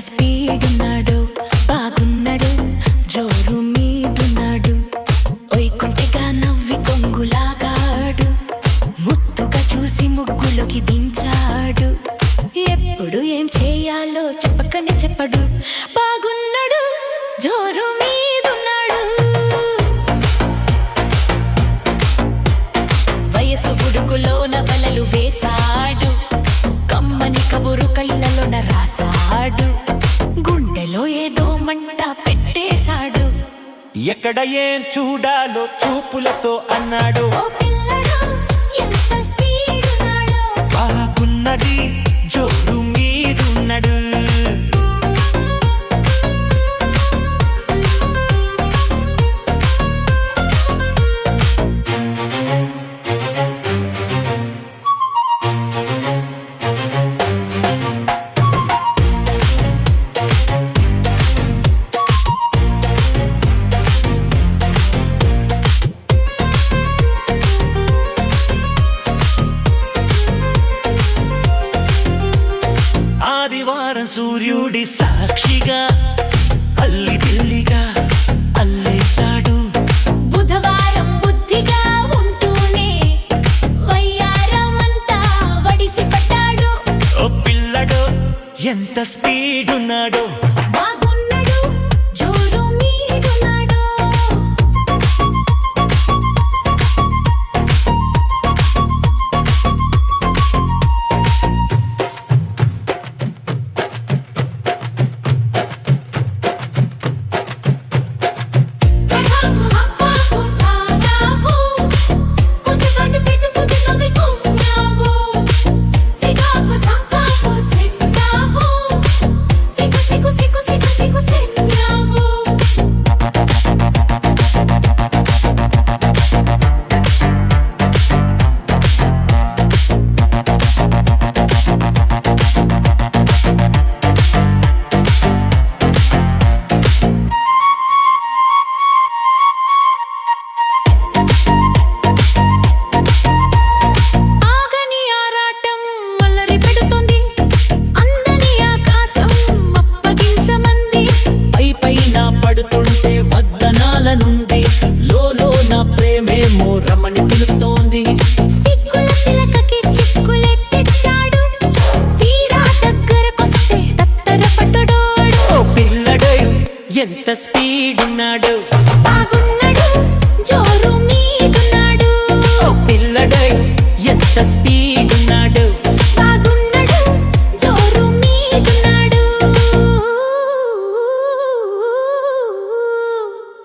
Speed ఉన్నాడు, బాగున్నాడు, జోరు మీదున్నాడు. ఒయ్యకుంటేగా నవ్వి కొంగులాగాడు, ముద్దుగా చూసి ముగ్గులోకి దించాడు. ఎప్పుడు ఏం చేయాలో చెప్పకనే చెప్పడు, బాగున్నాడు, జోరు మీదున్నాడు. వయసు ఉడుకులోన వలలు వేశాడు, కమ్మని కబురు కళ్ళలోన రాసాడు, గుండెలో ఏదో మంట పెట్టేశాడు. ఎక్కడ ఏం చూడాలో చూపులతో అన్నాడు, ఓ పిల్లడు ఎంత స్పీడ్ ఉన్నాడో, బాగున్నది, జోరు మీదున్నాడు. ఆదివారం సూర్యుడి సాక్షిగా అల్లి బిల్లిగా అల్లేశాడు. బుధవారం బుద్ధిగా ఉంటూనే వయ్యారమంతా వడిసి పట్టాడు. ఓ పిల్లడు ఎంత స్పీడ్ ఉన్నాడో, బాగున్నాడు, జోరు మీదున్నాడు. పడుతుంటే వద్దనాల నుండి లోన ప్రేమేమో రమణి పిలుస్తోంది. సిగ్గుల చిలకకి చిక్కులెట్టిచ్చాడు, తీరా దగ్గరకొస్తే తత్తర పట్టుడోడు. ఓ పిల్లడు ఎంత స్పీడ్ ఉన్నాడు,